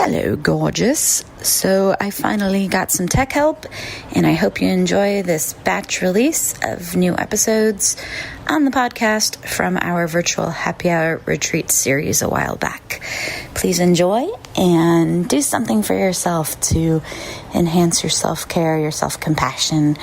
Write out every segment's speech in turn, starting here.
Hello, gorgeous. So I finally got some tech help, and I hope you enjoy this batch release of new episodes on the podcast from our virtual happy hour retreat series a while back. Please enjoy and do something for yourself to enhance your self-care, your self-compassion,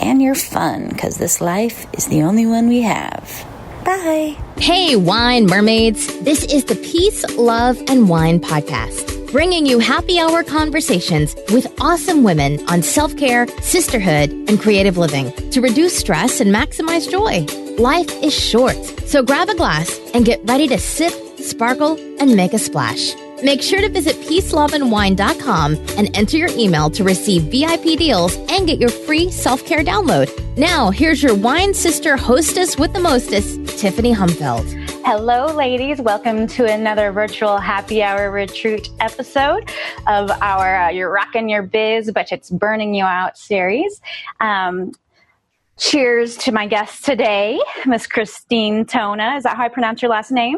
and your fun, because this life is the only one we have. Bye. Hey, wine mermaids. This is the Peace, Love, and Wine podcast, bringing you happy hour conversations with awesome women on self-care, sisterhood, and creative living to reduce stress and maximize joy. Life is short, so grab a glass and get ready to sip, sparkle, and make a splash. Make sure to visit peaceloveandwine.com and enter your email to receive VIP deals and get your free self-care download. Now, here's your wine sister hostess with the mostest, Tiffany Humfeld. Hello, ladies. Welcome to another virtual happy hour retreat episode of our You're Rockin' Your Biz, but It's Burning You Out series. Cheers to my guest today, Miss Christine Tona. Is that how I pronounce your last name?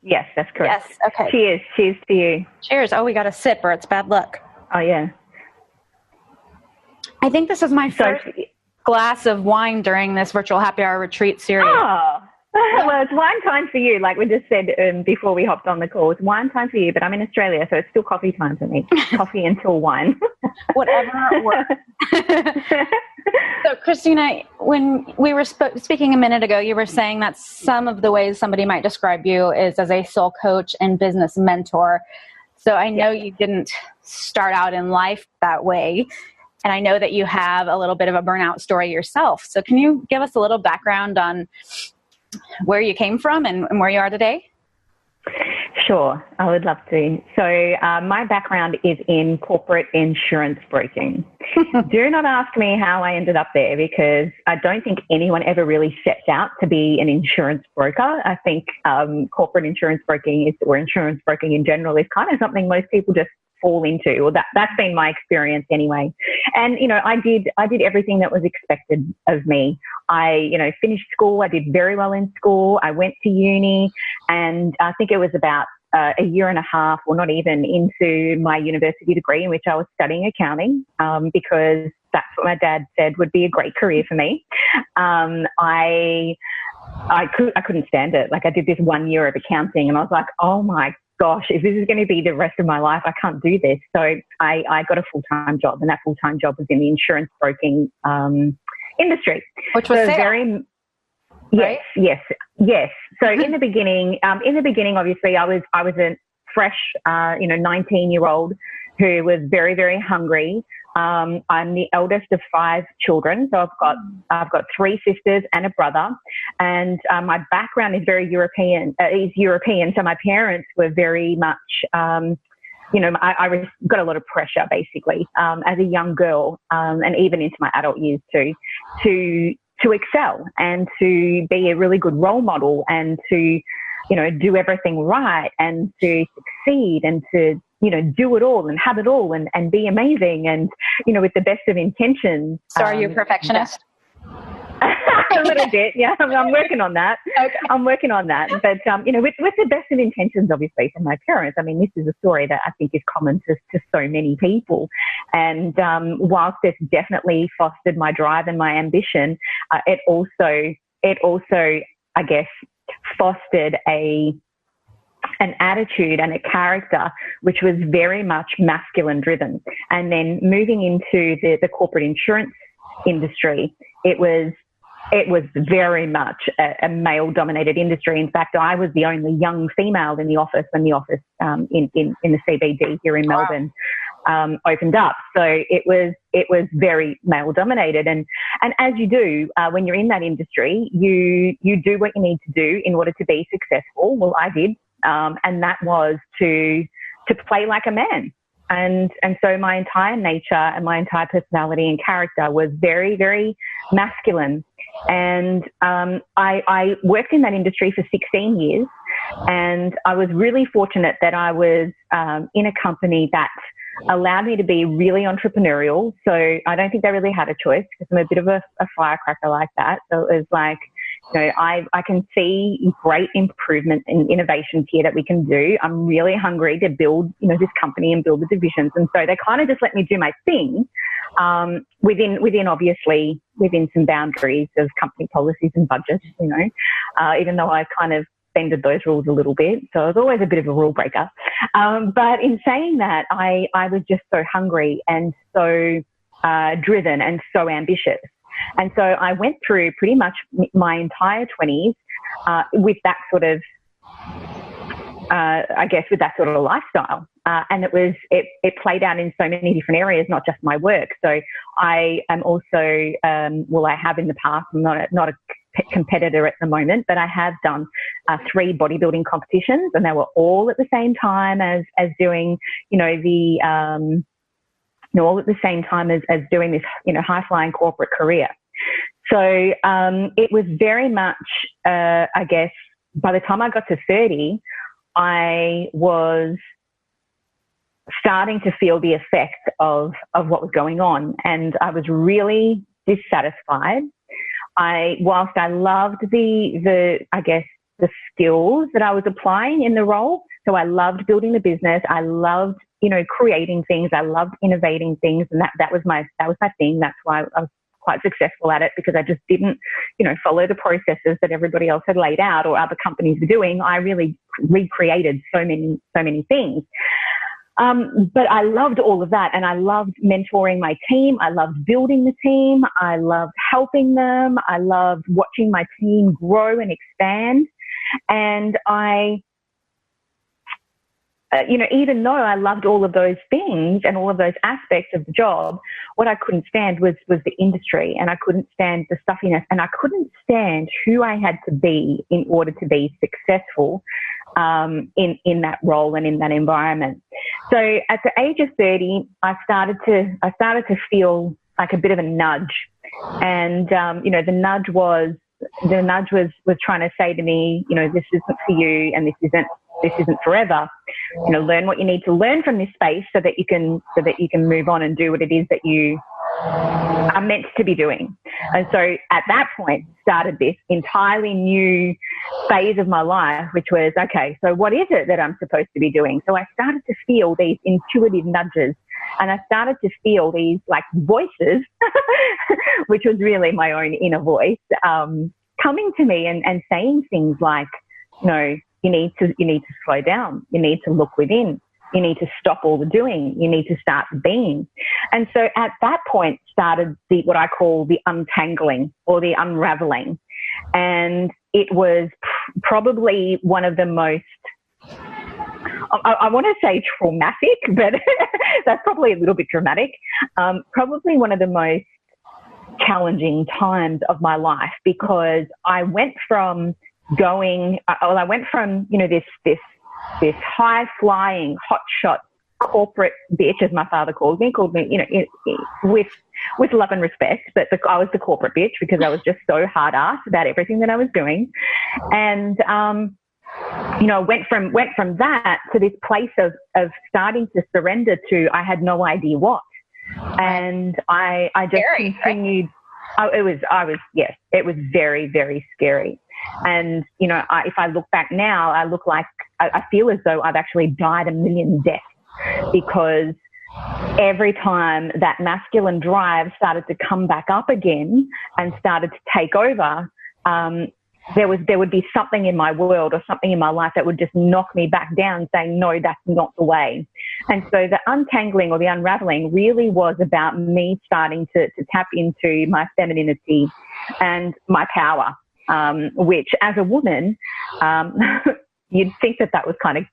Yes, that's correct. Yes, okay. Cheers. Cheers to you. Cheers. Oh, we got a sip or it's bad luck. Oh, yeah. I think this is my first glass of wine during this virtual happy hour retreat series. Oh, well, it's wine time for you. Like we just said before we hopped on the call, it's wine time for you, but I'm in Australia, so it's still coffee time for me. Coffee until wine. Whatever works. So, Christina, when we were speaking a minute ago, you were saying that some of the ways somebody might describe you is as a soul coach and business mentor. So I know you didn't start out in life that way, and I know that you have a little bit of a burnout story yourself. So can you give us a little background on where you came from and where you are today? Sure, I would love to. So my background is in corporate insurance broking. Do not ask me how I ended up there, because I don't think anyone ever really sets out to be an insurance broker. I think corporate insurance broking or insurance broking in general is kind of something most people just fall into, or that's been my experience anyway. And, I did everything that was expected of me. I, finished school. I did very well in school. I went to uni, and I think it was about a year and a half, or not even, into my university degree, in which I was studying accounting, because that's what my dad said would be a great career for me. I couldn't stand it. Like, I did this 1 year of accounting, and I was like, oh my gosh, if this is going to be the rest of my life, I can't do this. So I got a full-time job, and that full-time job was in the insurance broking industry. Which was sales. Yes, right? Yes. So in the beginning, obviously, I was a fresh, 19-year-old who was very, very hungry. I'm the eldest of 5 children, so I've got 3 sisters and a brother, and my background is very European. So my parents were very much, I got a lot of pressure, basically, as a young girl, and even into my adult years too, to excel and to be a really good role model, and to, do everything right, and to succeed, and to, do it all and have it all, and be amazing, and, with the best of intentions. So are you a perfectionist? A little bit, yeah. I'm working on that. Okay. I'm working on that. But, with the best of intentions, obviously, from my parents. I mean, this is a story that I think is common to so many people. And whilst it's definitely fostered my drive and my ambition, it also, I guess, fostered an attitude and a character which was very much masculine driven. And then moving into the corporate insurance industry, it was very much a male-dominated industry. In fact, I was the only young female in the office when the office in the CBD here in Melbourne opened up. So it was very male-dominated. And as you do when you're in that industry, you do what you need to do in order to be successful. Well, I did, and that was to play like a man. And so my entire nature and my entire personality and character was very, very masculine. And I worked in that industry for 16 years, and I was really fortunate that I was in a company that allowed me to be really entrepreneurial. So I don't think they really had a choice, because I'm a bit of a firecracker like that. So it was like, I can see great improvement in innovations here that we can do. I'm really hungry to build, this company and build the divisions. And so they kind of just let me do my thing, within obviously within some boundaries of company policies and budgets, even though I kind of bended those rules a little bit. So I was always a bit of a rule breaker. But in saying that, I was just so hungry and so driven and so ambitious. And so I went through pretty much my entire 20s with that sort of, with that sort of lifestyle. And it played out in so many different areas, not just my work. So I am also, I have in the past, I'm not a competitor at the moment, but I have done 3 bodybuilding competitions, and they were all at the same time as doing, all at the same time as doing this, high flying corporate career. So it was very much, by the time I got to 30, I was starting to feel the effect of what was going on, and I was really dissatisfied. Whilst I loved the skills that I was applying in the role, so I loved building the business, I loved, creating things, I loved innovating things, and that was my thing. That's why I was quite successful at it, because I just didn't, follow the processes that everybody else had laid out or other companies were doing. I really recreated so many things. But I loved all of that, and I loved mentoring my team. I loved building the team. I loved helping them. I loved watching my team grow and expand. And I, even though I loved all of those things and all of those aspects of the job, what I couldn't stand was the industry, and I couldn't stand the stuffiness, and I couldn't stand who I had to be in order to be successful in that role and in that environment. So at the age of 30, I started to feel like a bit of a nudge, and the nudge was trying to say to me, this isn't for you, and this isn't forever. Learn what you need to learn from this space so that you can move on and do what it is that you are meant to be doing. And so at that point started this entirely new phase of my life, which was, okay, so what is it that I'm supposed to be doing? So I started to feel these intuitive nudges, and I started to feel these like voices, which was really my own inner voice, coming to me and saying things like, you need to slow down. You need to look within. You need to stop all the doing. You need to start the being. And so at that point started what I call the untangling or the unraveling. And it was probably one of the most, I want to say traumatic, but that's probably a little bit dramatic. Probably one of the most challenging times of my life, because I went from this high flying, hot shot corporate bitch, as my father called me, with love and respect, but I was the corporate bitch because I was just so hard ass about everything that I was doing. And, went from that to this place of starting to surrender to, I had no idea what. And I just scary, continued. Right? It was very, very scary. And, if I look back now, I feel as though I've actually died a million deaths, because every time that masculine drive started to come back up again and started to take over, there would be something in my world or something in my life that would just knock me back down, saying, no, that's not the way. And so the untangling or the unraveling really was about me starting to tap into my femininity and my power, which as a woman, you'd think that was kind of,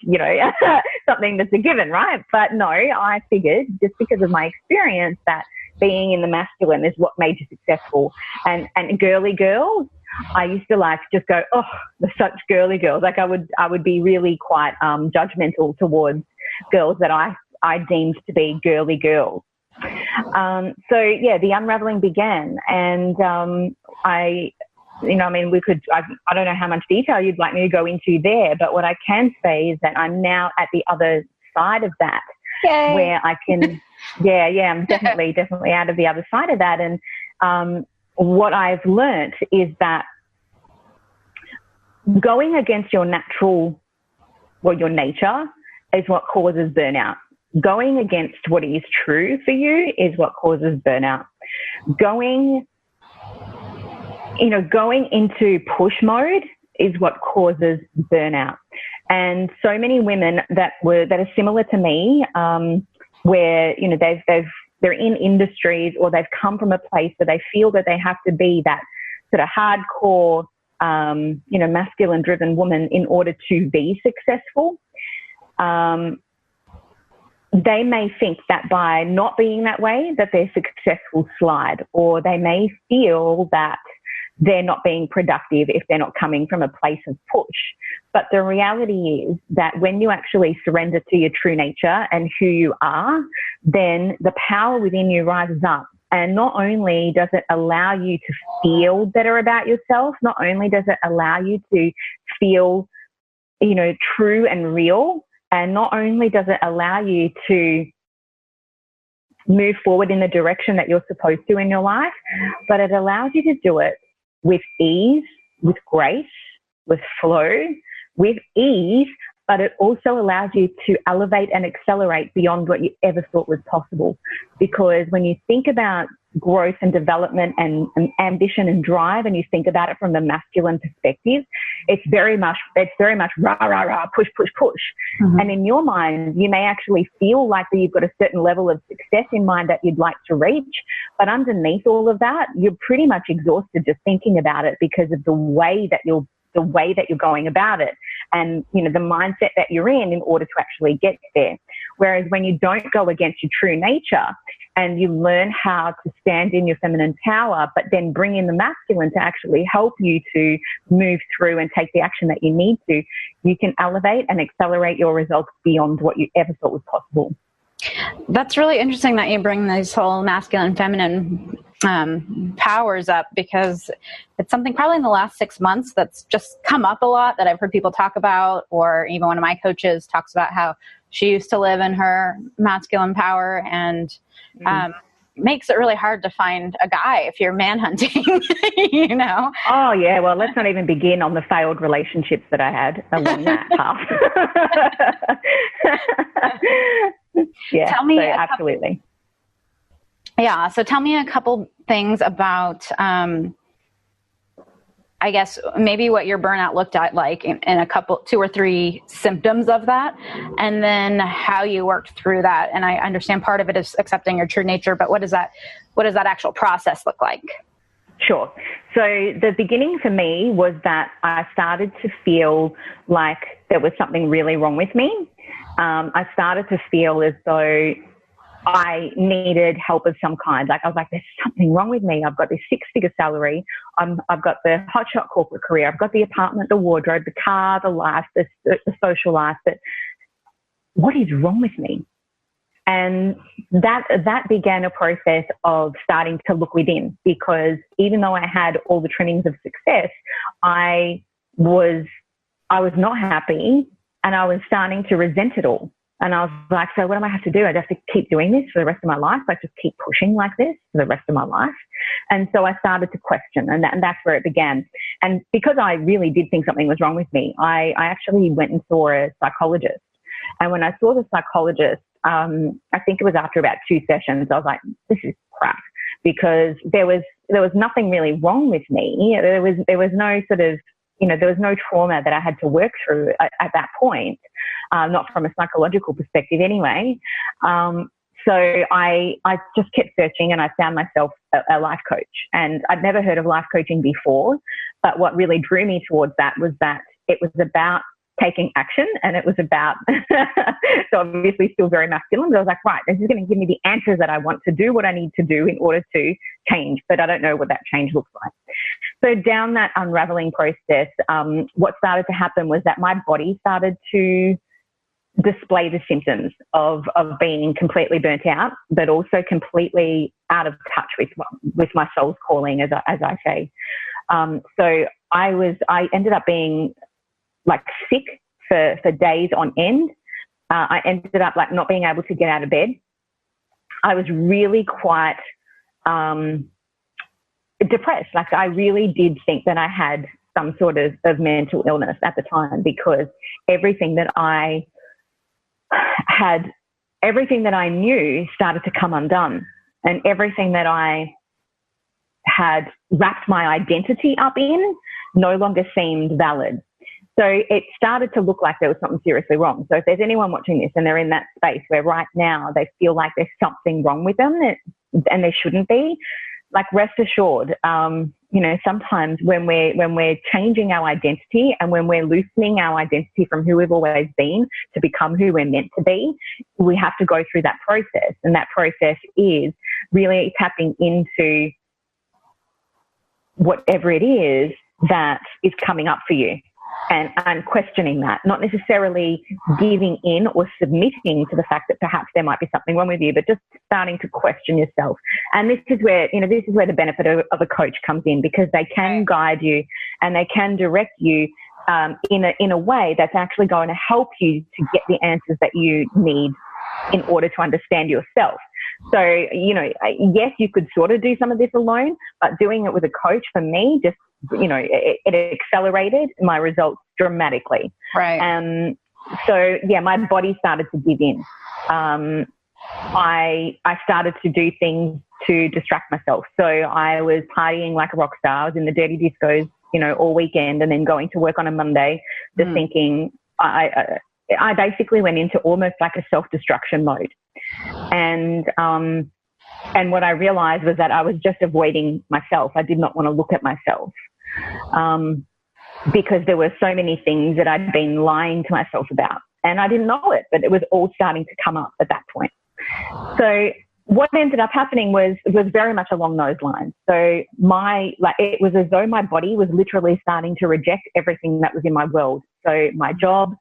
something that's a given, right? But no, I figured just because of my experience that being in the masculine is what made you successful. And girly girls, I used to just go, oh, they're such girly girls. Like I would be really quite judgmental towards girls that I deemed to be girly girls. The unraveling began, and I don't know how much detail you'd like me to go into there, but what I can say is that I'm now at the other side of that. Yay. Where I can, I'm definitely out of the other side of that. And what I've learnt is that going against your natural, your nature is what causes burnout. Going against what is true for you is what causes burnout. Going into push mode is what causes burnout. And so many women that are similar to me, where, they're in industries, or they've come from a place where they feel that they have to be that sort of hardcore, masculine driven woman in order to be successful. They may think that by not being that way, that their success will slide, or they may feel that they're not being productive if they're not coming from a place of push. But the reality is that when you actually surrender to your true nature and who you are, then the power within you rises up. And not only does it allow you to feel better about yourself, not only does it allow you to feel, true and real, and not only does it allow you to move forward in the direction that you're supposed to in your life, but it allows you to do it with ease, with grace, with flow, with ease, but it also allows you to elevate and accelerate beyond what you ever thought was possible. Because when you think about growth and development and ambition and drive, and you think about it from the masculine perspective, it's very much rah, rah, rah, push, push, push. Mm-hmm. And in your mind, you may actually feel like that you've got a certain level of success in mind that you'd like to reach, but underneath all of that, you're pretty much exhausted just thinking about it because of the way that you're going about it, and the mindset that you're in order to actually get there. Whereas when you don't go against your true nature and you learn how to stand in your feminine power, but then bring in the masculine to actually help you to move through and take the action that you need to, you can elevate and accelerate your results beyond what you ever thought was possible. That's really interesting that you bring these whole masculine and feminine powers up, because it's something probably in the last 6 months that's just come up a lot that I've heard people talk about, or even one of my coaches talks about how she used to live in her masculine power, and makes it really hard to find a guy if you're manhunting, Oh yeah, well, let's not even begin on the failed relationships that I had along that path. Yeah, tell me absolutely. So tell me a couple things about, I guess maybe what your burnout looked at like in a couple, 2 or 3 symptoms of that, and then how you worked through that. And I understand part of it is accepting your true nature, but what does that actual process look like? Sure. So the beginning for me was that I started to feel like there was something really wrong with me. I started to feel as though I needed help of some kind. Like I was like, there's something wrong with me. I've got this 6-figure salary. I've got the hotshot corporate career. I've got the apartment, the wardrobe, the car, the life, the social life. But what is wrong with me? And that began a process of starting to look within, because even though I had all the trimmings of success, I was not happy, and I was starting to resent it all. And I was like, so what do I have to do? I'd have to keep doing this for the rest of my life. Like just keep pushing like this for the rest of my life. And so I started to question, and that's where it began. And because I really did think something was wrong with me, I actually went and saw a psychologist. And when I saw the psychologist, I think it was after about 2 sessions, I was like, this is crap, because there was nothing really wrong with me. There was no sort of, there was no trauma that I had to work through at that point, not from a psychological perspective anyway. So I just kept searching, and I found myself a life coach. And I'd never heard of life coaching before, but what really drew me towards that was that it was about taking action, and it was about, so obviously still very masculine, but I was like, right, this is going to give me the answers that I want to do what I need to do in order to change, but I don't know what that change looks like. So down that unraveling process, what started to happen was that my body started to display the symptoms of being completely burnt out, but also completely out of touch with my soul's calling, as I say. So I ended up being like sick for days on end. I ended up like not being able to get out of bed. I was really quite depressed. Like I really did think that I had some sort of mental illness at the time, because everything that I knew started to come undone, and everything that I had wrapped my identity up in no longer seemed valid. So it started to look like there was something seriously wrong. So if there's anyone watching this and they're in that space where right now they feel like there's something wrong with them and there shouldn't be, like, rest assured, sometimes when we're changing our identity and when we're loosening our identity from who we've always been to become who we're meant to be, we have to go through that process. And that process is really tapping into whatever it is that is coming up for you. And questioning that, not necessarily giving in or submitting to the fact that perhaps there might be something wrong with you, but just starting to question yourself. And this is where the benefit of a coach comes in, because they can guide you and they can direct you in a way that's actually going to help you to get the answers that you need in order to understand yourself. So, yes, you could sort of do some of this alone, but doing it with a coach, for me, just, it accelerated my results dramatically. Right. So, yeah, my body started to give in. I started to do things to distract myself. So I was partying like a rock star. I was in the dirty discos, all weekend, and then going to work on a Monday, just thinking I basically went into almost like a self-destruction mode. And what I realized was that I was just avoiding myself. I did not want to look at myself, because there were so many things that I'd been lying to myself about, and I didn't know it, but it was all starting to come up at that point. So what ended up happening was very much along those lines. So it was as though my body was literally starting to reject everything that was in my world. So my job,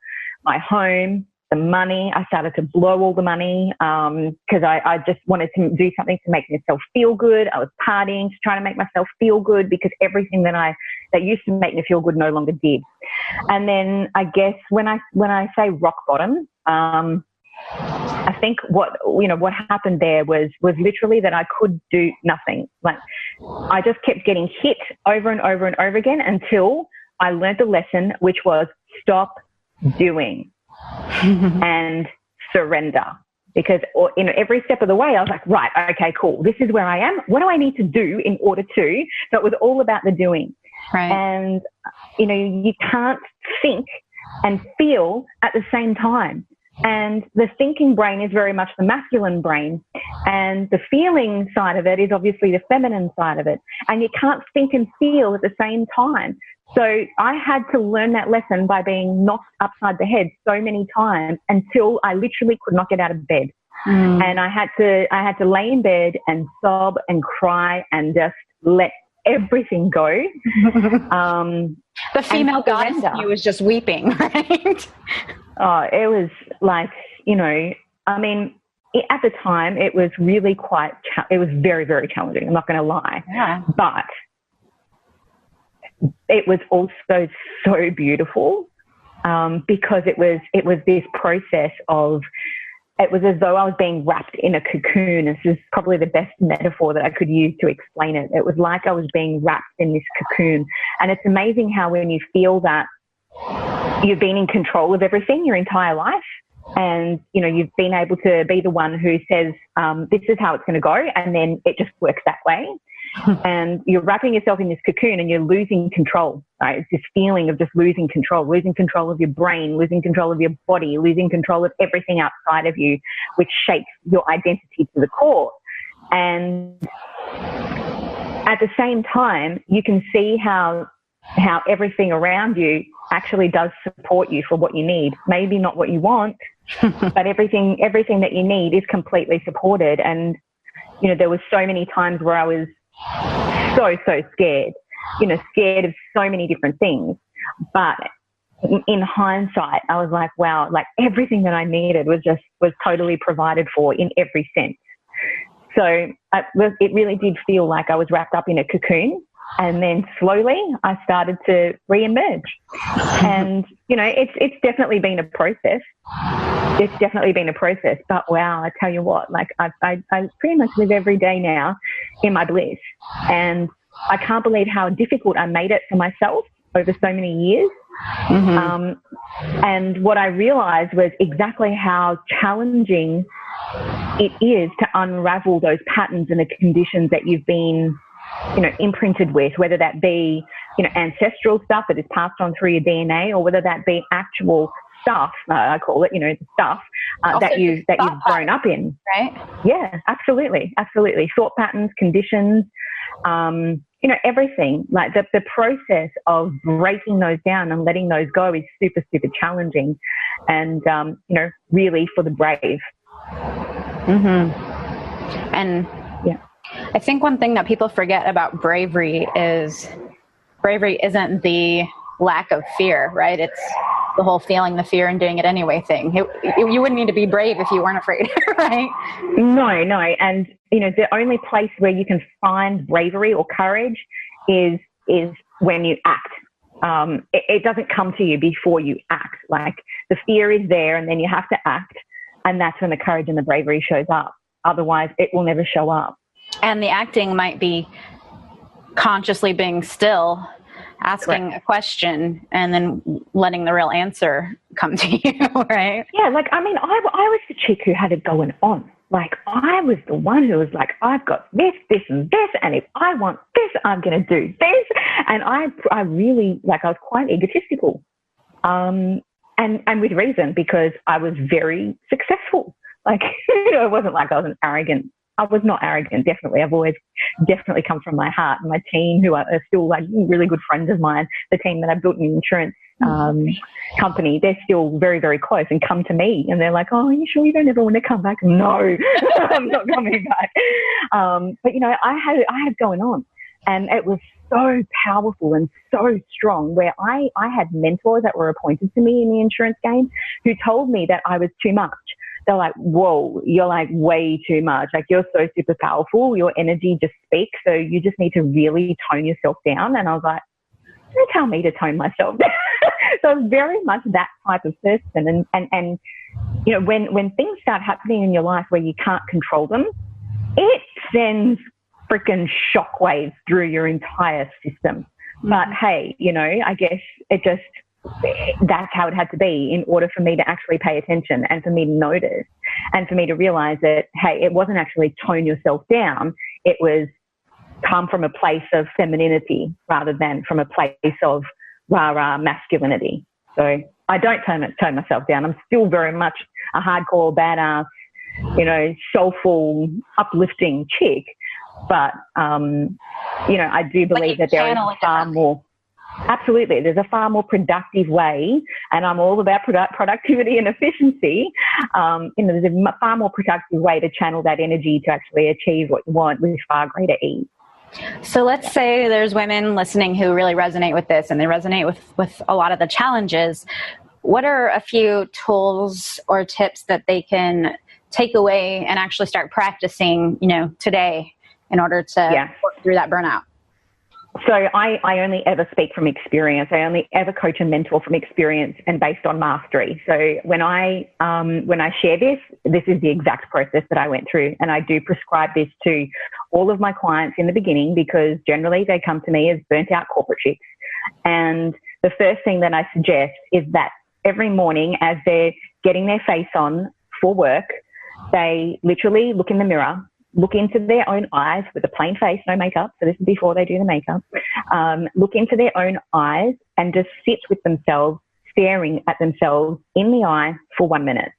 my home, the money, I started to blow all the money because I just wanted to do something to make myself feel good. I was partying to try to make myself feel good, because everything that used to make me feel good no longer did. And then I guess when I say rock bottom, I think what happened there was literally that I could do nothing. Like, I just kept getting hit over and over and over again until I learned the lesson, which was stop doing and surrender. Because every step of the way I was like, right, okay, cool, this is where I am. What do I need to do in order to? So it was all about the doing. Right. And, you can't think and feel at the same time. And the thinking brain is very much the masculine brain, and the feeling side of it is obviously the feminine side of it. And you can't think and feel at the same time. So I had to learn that lesson by being knocked upside the head so many times until I literally could not get out of bed. And I had to lay in bed and sob and cry and just let everything go. The female goddess in you was just weeping, right? Oh, it was like, at the time it was really it was very, very challenging. I'm not going to lie. Yeah. But it was also so beautiful, because it was this process of, it was as though I was being wrapped in a cocoon. This is probably the best metaphor that I could use to explain it. It was like I was being wrapped in this cocoon. And it's amazing how when you feel that you've been in control of everything your entire life, and, you've been able to be the one who says, this is how it's going to go. And then it just works that way. And you're wrapping yourself in this cocoon and you're losing control, right? It's this feeling of just losing control of your brain, losing control of your body, losing control of everything outside of you, which shapes your identity to the core. And at the same time, you can see how everything around you actually does support you for what you need. Maybe not what you want, but everything that you need is completely supported. And, there was so many times where I was so scared, scared of so many different things. But in hindsight, I was like, wow, like everything that I needed was totally provided for in every sense. So it really did feel like I was wrapped up in a cocoon. And then slowly I started to re-emerge. And, it's definitely been a process. It's definitely been a process. But wow, I tell you what, like I pretty much live every day now in my bliss. And I can't believe how difficult I made it for myself. over so many years. And what I realized was exactly how challenging it is to unravel those patterns and the conditions that you've been, imprinted with, whether that be, ancestral stuff that is passed on through your DNA, or whether that be actual stuff, I call it, the stuff that you've grown up in. Right? Yeah, absolutely. Thought patterns, conditions, everything. Like the process of breaking those down and letting those go is super, super challenging, and really for the brave. And yeah, I think one thing that people forget about bravery isn't the lack of fear, right? It's the whole feeling the fear and doing it anyway thing. You wouldn't need to be brave if you weren't afraid, right? No. And, the only place where you can find bravery or courage is when you act. It doesn't come to you before you act. Like the fear is there and then you have to act. And that's when the courage and the bravery shows up. Otherwise, it will never show up. And the acting might be consciously being still, asking a question, and then letting the real answer come to you, right? Yeah, I was the chick who had it going on. Like, I was the one who was like, I've got this, this, and this, and if I want this, I'm going to do this. And I really, I was quite egotistical. And with reason, because I was very successful. It wasn't like I was I was not arrogant, definitely. I've always definitely come from my heart. And my team, who are still really good friends of mine, the team that I built an insurance company, they're still very, very close and come to me. And they're like, oh, are you sure you don't ever want to come back? No, I'm not coming back. But, I had going on. And it was so powerful and so strong, where I had mentors that were appointed to me in the insurance game who told me that I was too much. They're like, whoa, you're way too much. You're so super powerful. Your energy just speaks. So you just need to really tone yourself down. And I was like, don't tell me to tone myself down. So I was very much that type of person. And when things start happening in your life where you can't control them, it sends freaking shockwaves through your entire system. But hey, I guess that's how it had to be in order for me to actually pay attention and for me to notice and for me to realize that, hey, it wasn't actually tone yourself down. It was come from a place of femininity rather than from a place of rah-rah masculinity. So I don't tone myself down. I'm still very much a hardcore, badass, soulful, uplifting chick. But, I do believe that there is far more. Absolutely. There's a far more productive way, and I'm all about productivity and efficiency. There's a far more productive way to channel that energy to actually achieve what you want with far greater ease. So let's say there's women listening who really resonate with this, and they resonate with a lot of the challenges. What are a few tools or tips that they can take away and actually start practicing, today in order to work through that burnout? So I only ever speak from experience. I only ever coach and mentor from experience and based on mastery. So when I share this is the exact process that I went through, and I do prescribe this to all of my clients in the beginning, because generally they come to me as burnt out corporate chicks. And the first thing that I suggest is that every morning as they're getting their face on for work, they literally look in the mirror, look into their own eyes with a plain face, no makeup. So this is before they do the makeup. Look into their own eyes and just sit with themselves, staring at themselves in the eye for 1 minute.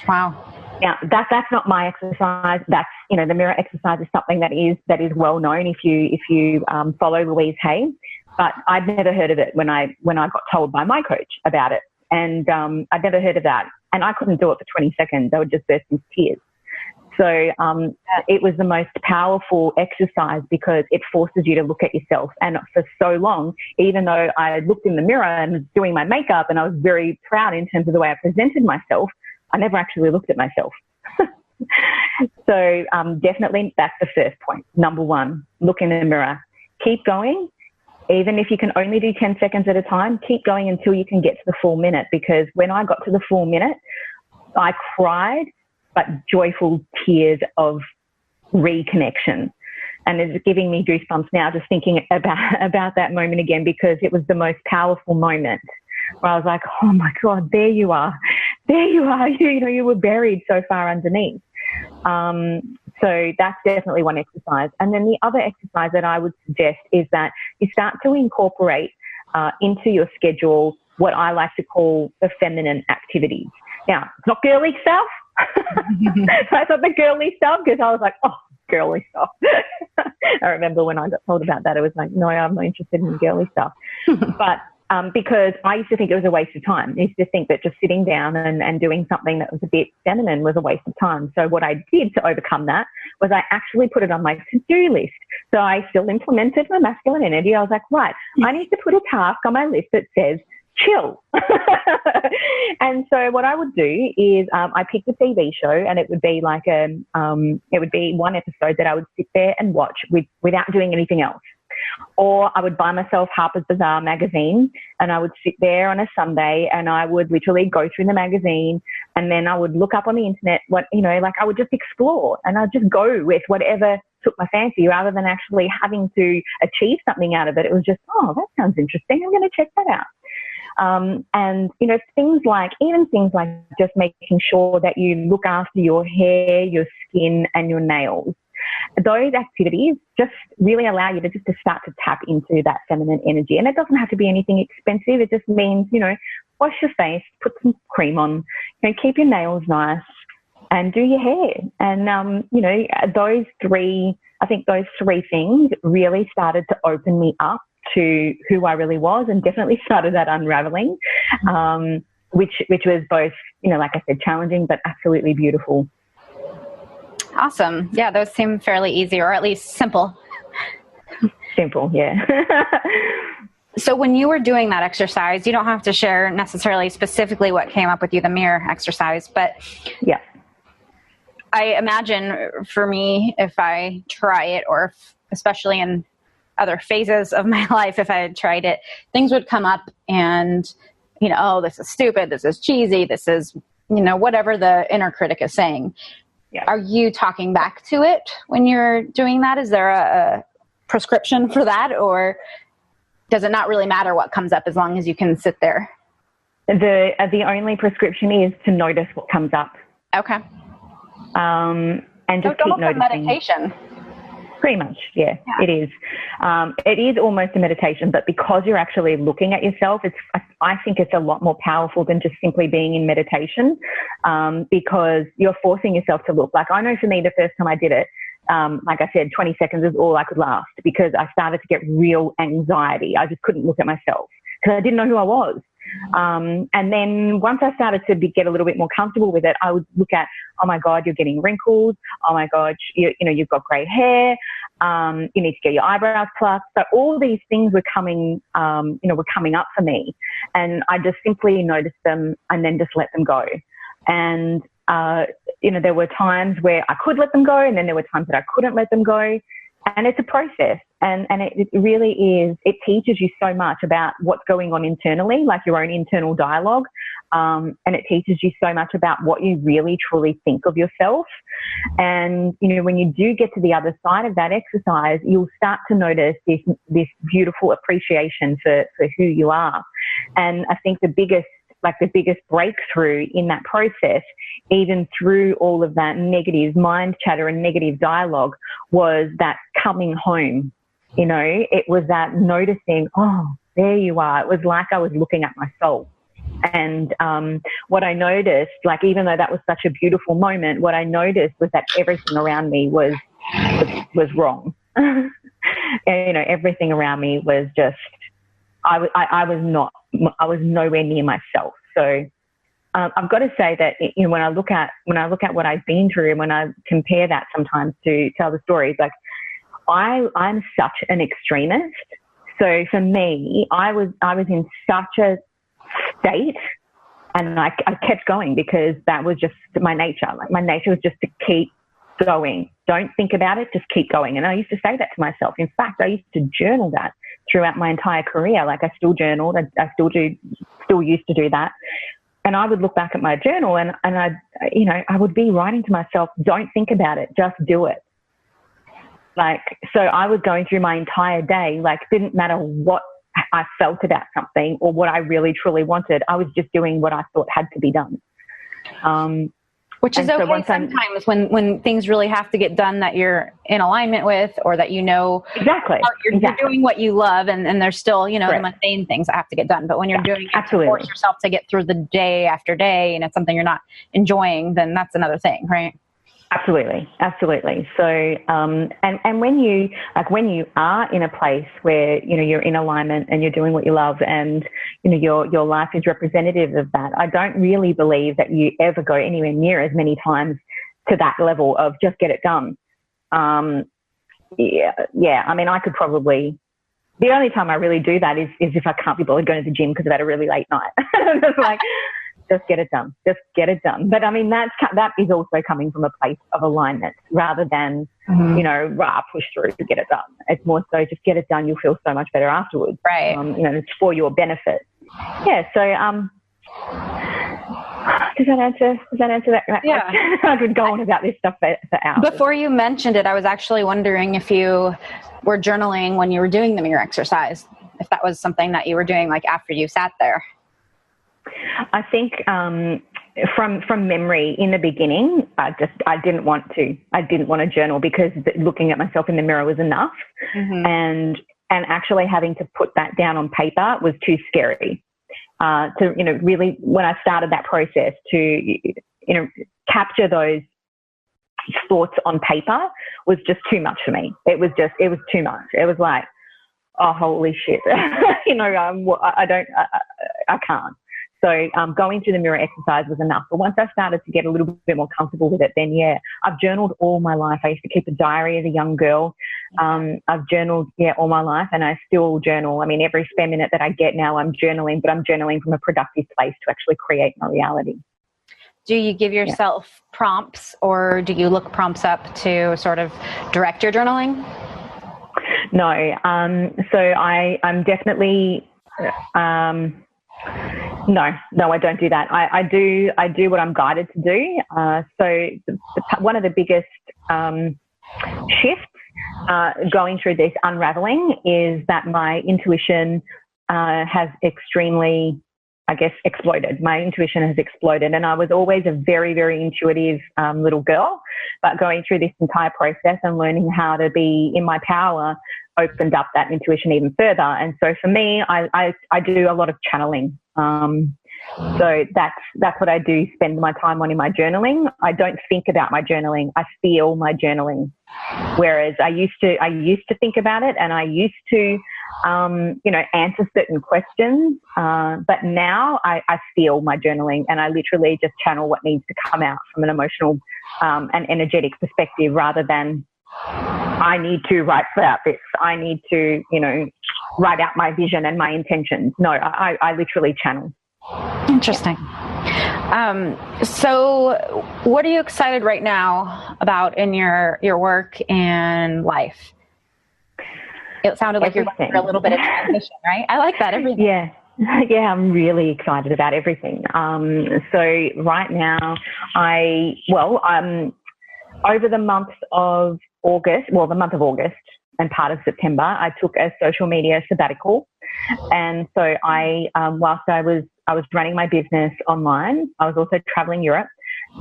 Wow. Now, that's not my exercise. That's, the mirror exercise is something that is well known if you follow Louise Hay. But I'd never heard of it when I got told by my coach about it. And I'd never heard of that. And I couldn't do it for 20 seconds. I would just burst into tears. So it was the most powerful exercise because it forces you to look at yourself. And for so long, even though I looked in the mirror and was doing my makeup and I was very proud in terms of the way I presented myself, I never actually looked at myself. So definitely that's the first point. Number one, look in the mirror. Keep going. Even if you can only do 10 seconds at a time, keep going until you can get to the full minute. Because when I got to the full minute, I cried, but joyful tears of reconnection. And it's giving me goosebumps now just thinking about that moment again, because it was the most powerful moment where I was like, oh my God, there you are. You were buried so far underneath. So that's definitely one exercise. And then the other exercise that I would suggest is that you start to incorporate into your schedule what I like to call the feminine activities. Now, it's not girly stuff. I thought the girly stuff, because I was like, oh, girly stuff. I remember when I got told about that, I was like, no, I'm not interested in girly stuff. But because I used to think it was a waste of time. I used to think that just sitting down and doing something that was a bit feminine was a waste of time. So what I did to overcome that was I actually put it on my to-do list. So I still implemented my masculine energy. I was like, right, I need to put a task on my list that says chill. And so what I would do is I picked a TV show, and it would be like it would be one episode that I would sit there and watch without doing anything else. Or I would buy myself Harper's Bazaar magazine, and I would sit there on a Sunday and I would literally go through the magazine, and then I would look up on the internet I would just explore, and I'd just go with whatever took my fancy rather than actually having to achieve something out of it. It was just, oh, that sounds interesting. I'm going to check that out. And, things like just making sure that you look after your hair, your skin and your nails. Those activities just really allow you to start to tap into that feminine energy. And it doesn't have to be anything expensive. It just means, wash your face, put some cream on, keep your nails nice and do your hair. And, those three things really started to open me up to who I really was, and definitely started that unraveling, which was both, like I said, challenging, but absolutely beautiful. Awesome. Yeah, those seem fairly easy, or at least simple. Simple, yeah. So when you were doing that exercise, you don't have to share necessarily specifically what came up with you, the mirror exercise, but yeah, I imagine for me, if I try it, or especially in other phases of my life, if I had tried it, things would come up and, oh, this is stupid, this is cheesy, this is, whatever the inner critic is saying. Yeah. Are you talking back to it when you're doing that? Is there a prescription for that, or does it not really matter what comes up as long as you can sit there? The only prescription is to notice what comes up. Okay. And just keep noticing. Meditation. Pretty much, yeah, it is. It is almost a meditation, but because you're actually looking at yourself, I think it's a lot more powerful than just simply being in meditation, because you're forcing yourself to look. Like, I know for me, the first time I did it, like I said, 20 seconds is all I could last, because I started to get real anxiety. I just couldn't look at myself because I didn't know who I was. And then once I started to get a little bit more comfortable with it, I would look at, oh my God, you're getting wrinkles. Oh my God, you've got grey hair. You need to get your eyebrows plucked. So all these things were coming up for me, and I just simply noticed them and then just let them go. And, there were times where I could let them go, and then there were times that I couldn't let them go. And it's a process, and it really is. It teaches you so much about what's going on internally, like your own internal dialogue. And it teaches you so much about what you really truly think of yourself. And, when you do get to the other side of that exercise, you'll start to notice this beautiful appreciation for who you are. And I think the biggest breakthrough in that process, even through all of that negative mind chatter and negative dialogue, was that coming home. It was that noticing, oh, there you are. It was like I was looking at my soul. And what I noticed, like, even though that was such a beautiful moment, what I noticed was that everything around me was wrong. And, everything around me was just, I was nowhere near myself. So I've got to say that, when I look at what I've been through, and when I compare that sometimes to other stories, like, I'm such an extremist. So for me, I was in such a state, and I kept going because that was just my nature. Like, my nature was just to keep going. Don't think about it, just keep going. And I used to say that to myself. In fact, I used to journal that throughout my entire career. Like, I still journaled. I still used to do that. And I would look back at my journal, and I would be writing to myself, don't think about it, just do it. Like, so I was going through my entire day, like, didn't matter what I felt about something or what I really truly wanted. I was just doing what I thought had to be done. Which is okay sometimes when things really have to get done that you're in alignment with, or that exactly you're doing what you love, and there's still the mundane things that have to get done. But when you're doing it to force yourself to get through the day after day, and it's something you're not enjoying, then that's another thing, right? Absolutely. So, and when you are in a place where, you're in alignment and you're doing what you love, and, your life is representative of that, I don't really believe that you ever go anywhere near as many times to that level of just get it done. Yeah. I mean, I could probably, the only time I really do that is if I can't be bothered going to the gym because I've had a really late night. It's like, just get it done. But I mean, that is also coming from a place of alignment rather than, push through to get it done. It's more so just get it done. You'll feel so much better afterwards. Right. It's for your benefit. Yeah. So, does that answer that? Yeah. I could go on about this stuff for hours. Before you mentioned it, I was actually wondering if you were journaling when you were doing the mirror exercise, if that was something that you were doing like after you sat there. I think from memory in the beginning, I didn't want to journal because looking at myself in the mirror was enough, and actually having to put that down on paper was too scary. To really, when I started that process to capture those thoughts on paper was just too much for me. It was too much. It was like, oh, holy shit, I can't. So going through the mirror exercise was enough. But once I started to get a little bit more comfortable with it, then I've journaled all my life. I used to keep a diary as a young girl. I've journaled, all my life, and I still journal. I mean, every spare minute that I get now, I'm journaling, but I'm journaling from a productive place to actually create my reality. Do you give yourself prompts, or do you look prompts up to sort of direct your journaling? No. So I'm definitely... No, I don't do that. I do what I'm guided to do. So one of the biggest shifts going through this unraveling is that my intuition has extremely, exploded. My intuition has exploded, and I was always a very, very intuitive little girl. But going through this entire process and learning how to be in my power opened up that intuition even further. And so for me, I do a lot of channeling. So that's what I do spend my time on in my journaling. I don't think about my journaling. I feel my journaling. Whereas I used to think about it, and I used to, answer certain questions. But now I feel my journaling, and I literally just channel what needs to come out from an emotional, and energetic perspective, rather than I need to write out this. I need to, write out my vision and my intentions. No, I literally channel. Interesting. So what are you excited right now about in your work and life? It sounded like everything. You're going through a little bit of transition, right? I like that. Everything. Yeah, I'm really excited about everything. So right now over the month of August and part of September, I took a social media sabbatical. And so whilst I was running my business online, I was also traveling Europe.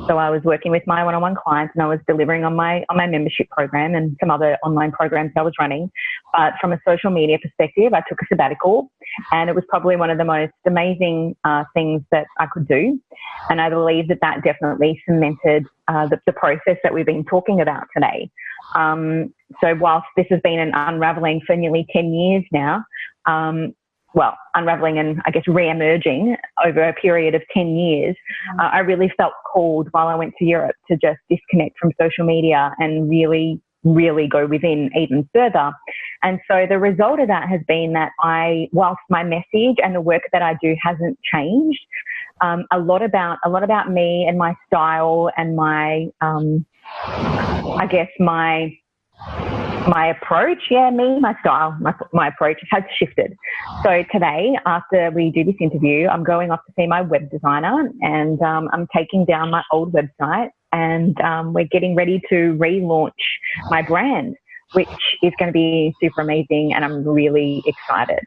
So I was working with my one-on-one clients, and I was delivering on my membership program and some other online programs I was running. But from a social media perspective, I took a sabbatical, and it was probably one of the most amazing things that I could do. And I believe that definitely cemented the process that we've been talking about today. So whilst this has been an unraveling for nearly 10 years now, unraveling and re-emerging over a period of 10 years, I really felt called while I went to Europe to just disconnect from social media and really, really go within even further. And so the result of that has been that whilst my message and the work that I do hasn't changed, a lot about me and my style and my approach, my style, my approach has shifted. So today, after we do this interview, I'm going off to see my web designer, and I'm taking down my old website, and we're getting ready to relaunch my brand. which is going to be super amazing, and I'm really excited.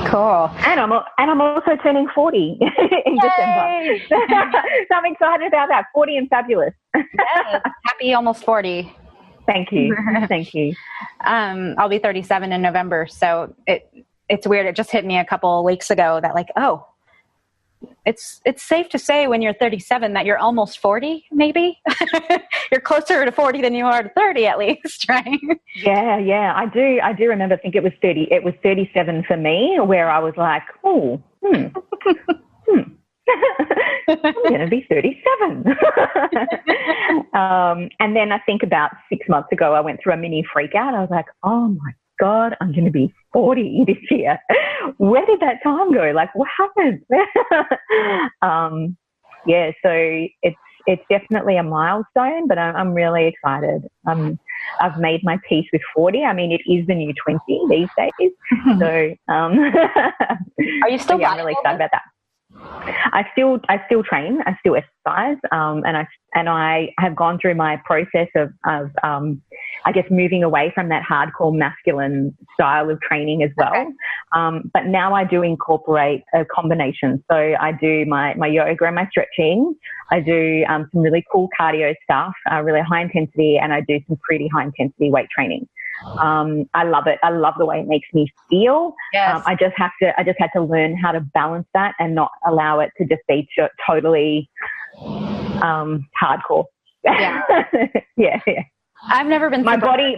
Cool. And I'm also turning 40 in December. So I'm excited about that. 40 and fabulous. Yes. Happy almost 40. Thank you. Thank you. I'll be 37 in November. So it's weird. It just hit me a couple of weeks ago that like, oh, it's safe to say when you're 37 that you're almost 40, maybe. You're closer to 40 than you are to 30 at least, right? Yeah. I do remember, I think it was 30. It was 37 for me, where I was like, I'm going to be 37. And then I think about 6 months ago, I went through a mini freak out. I was like, oh my God, I'm going to be 40 this year. Where did that time go? Like, what happened? So it's definitely a milestone, but I'm really excited. I've made my peace with 40. I mean, it is the new 20 these days. So, are you still? I'm really excited about that. I still train. I still exercise. And I have gone through my process of I guess moving away from that hardcore masculine style of training as well. Okay. But now I do incorporate a combination. So I do my yoga and my stretching. I do some really cool cardio stuff, really high intensity, and I do some pretty high intensity weight training. I love it. I love the way it makes me feel. Yes. I just had to learn how to balance that and not allow it to just be totally hardcore. Yeah. yeah. I've never been. My body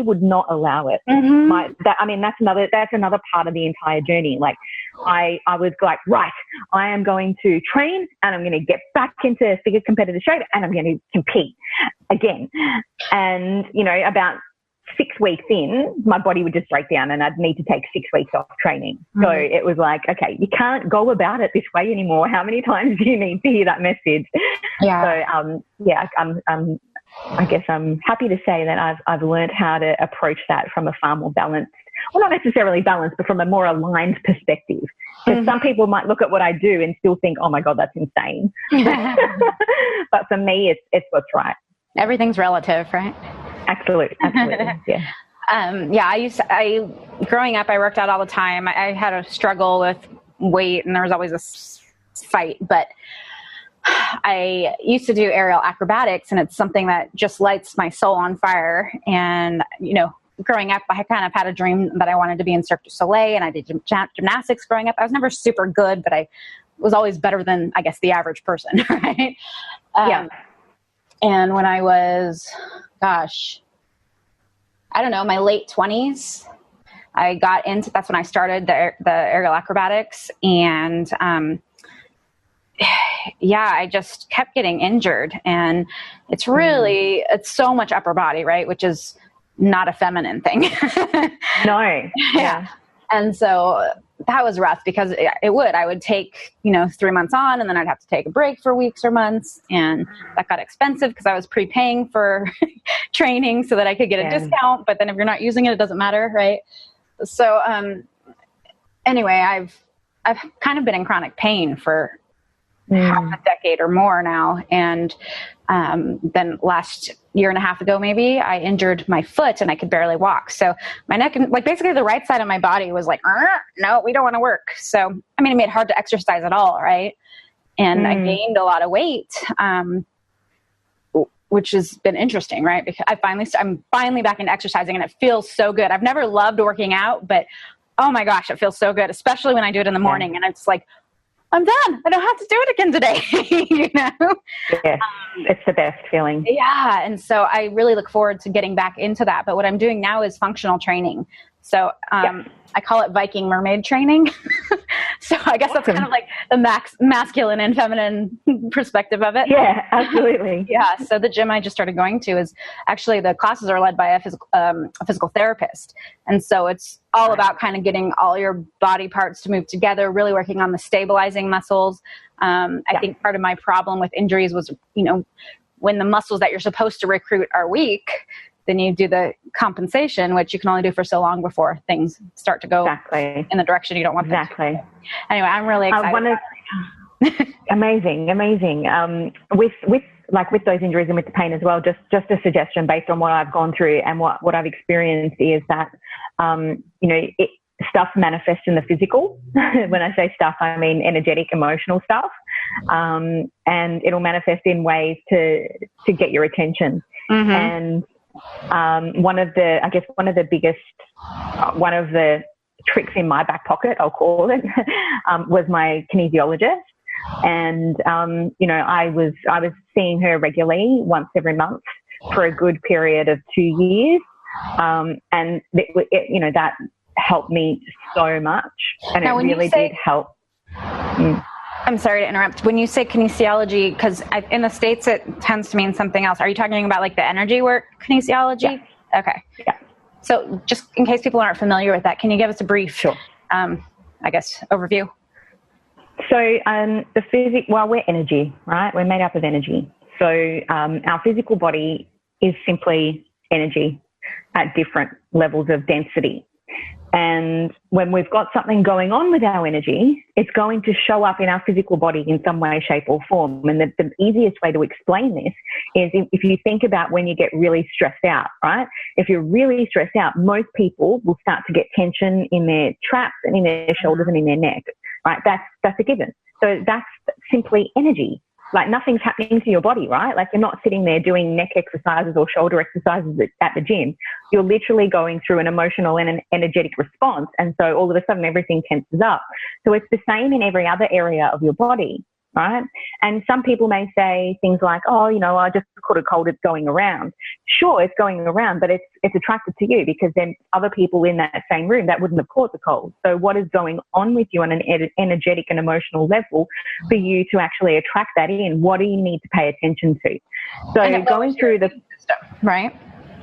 would not allow it. Mm-hmm. That's another part of the entire journey. Like I was like, right, I am going to train and I'm going to get back into figure competitive shape and I'm going to compete again. And about 6 weeks in, my body would just break down and I'd need to take 6 weeks off training. Mm-hmm. So it was like, okay, you can't go about it this way anymore. How many times do you need to hear that message? Yeah. So, I guess I'm happy to say that I've learned how to approach that from a far more balanced, well, not necessarily balanced, but from a more aligned perspective. Because some people might look at what I do and still think, oh my God, that's insane. But for me, it's what's right. Everything's relative, right? Absolutely. Yeah. Growing up, I worked out all the time. I had a struggle with weight and there was always a fight, but I used to do aerial acrobatics and it's something that just lights my soul on fire. And, growing up, I kind of had a dream that I wanted to be in Cirque du Soleil and I did gymnastics growing up. I was never super good, but I was always better than, I guess, the average person, right? Yeah. And when I was, my late 20s, I got into, that's when I started the aerial acrobatics. And, I just kept getting injured and it's so much upper body, right? Which is not a feminine thing. No. Yeah. And so that was rough because I would take, 3 months on and then I'd have to take a break for weeks or months. And that got expensive because I was prepaying for training so that I could get a discount. But then if you're not using it, it doesn't matter. Right. So, anyway, I've kind of been in chronic pain for half a decade or more now. And then last year and a half ago, maybe I injured my foot and I could barely walk. So my neck and basically the right side of my body was like, no, we don't want to work. So, it made it hard to exercise at all. Right. And I gained a lot of weight, which has been interesting. Right. Because I'm finally back into exercising and it feels so good. I've never loved working out, but oh my gosh, it feels so good, especially when I do it in the morning and it's like, I'm done. I don't have to do it again today. Yes, it's the best feeling. Yeah. And so I really look forward to getting back into that. But what I'm doing now is functional training. So I call it Viking mermaid training. So I guess that's kind of like the masculine and feminine perspective of it. Yeah, absolutely. Yeah. So the gym I just started going to is actually the classes are led by a physical therapist. And so it's all about kind of getting all your body parts to move together, really working on the stabilizing muscles. I think part of my problem with injuries was, when the muscles that you're supposed to recruit are weak, then you do the compensation, which you can only do for so long before things start to go in the direction you don't want them to. Anyway, I'm really excited. Amazing. With like with those injuries and with the pain as well, just a suggestion based on what I've gone through and what I've experienced is that, stuff manifests in the physical. When I say stuff, I mean energetic, emotional stuff. And it'll manifest in ways to get your attention. And one of the tricks in my back pocket, I'll call it, was my kinesiologist. And, I was seeing her regularly once every month for a good period of 2 years. And that helped me so much. And now, it really did help. I'm sorry to interrupt. When you say kinesiology, because in the States it tends to mean something else. Are you talking about like the energy work kinesiology? Yeah. Okay. Yeah. So just in case people aren't familiar with that, can you give us a brief, overview? So we're energy, right? We're made up of energy. So our physical body is simply energy at different levels of density. And when we've got something going on with our energy, it's going to show up in our physical body in some way, shape or form. And the easiest way to explain this is if you think about when you get really stressed out, right? If you're really stressed out, most people will start to get tension in their traps and in their shoulders and in their neck, right? That's a given. So that's simply energy. Like nothing's happening to your body, right? Like you're not sitting there doing neck exercises or shoulder exercises at the gym. You're literally going through an emotional and an energetic response. And so all of a sudden everything tenses up. So it's the same in every other area of your body, right? And some people may say things like, I just caught a cold, it's going around. Sure, it's going around, but it's attracted to you because then other people in that same room, that wouldn't have caught the cold. So what is going on with you on an energetic and emotional level for you to actually attract that in? What do you need to pay attention to? So going through the system, right?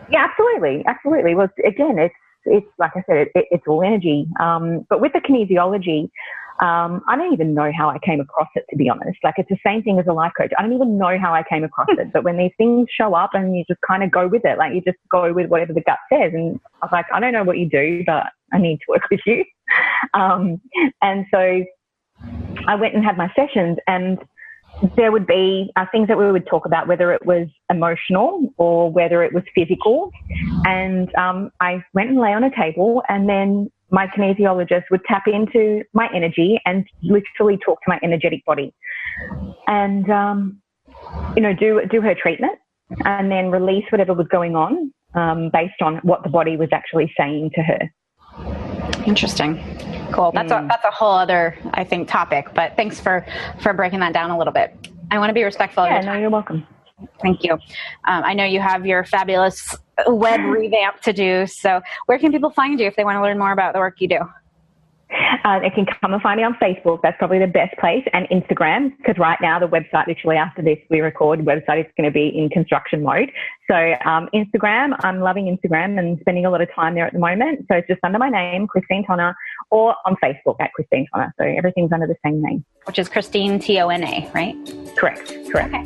Yeah, absolutely. Absolutely. Well, again, it's like I said, it's all energy. But with the kinesiology, I don't even know how I came across it, to be honest. Like it's the same thing as a life coach. I don't even know how I came across it. But when these things show up and you just kind of go with it, like you just go with whatever the gut says. And I was like, I don't know what you do, but I need to work with you. And so I went and had my sessions, and there would be things that we would talk about, whether it was emotional or whether it was physical. And I went and lay on a table, and then my kinesiologist would tap into my energy and literally talk to my energetic body and, do her treatment and then release whatever was going on based on what the body was actually saying to her. Interesting. Cool. That's a whole other, I think, topic, but thanks for breaking that down a little bit. I want to be respectful of your time. No, you're welcome. Thank you. I know you have your fabulous web revamp to do. So where can people find you if they want to learn more about the work you do? They can come and find me on Facebook. That's probably the best place, and Instagram, because right now the website, literally after this we record, website is going to be in construction mode. So Instagram, I'm loving Instagram and spending a lot of time there at the moment. So it's just under my name, Christine Tona, or on Facebook at Christine Tona. So everything's under the same name. Which is Christine Tona, right? Correct. Okay.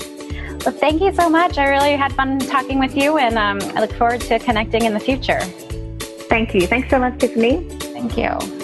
Well, thank you so much. I really had fun talking with you, and I look forward to connecting in the future. Thank you. Thanks so much, Tiffany. Thank you.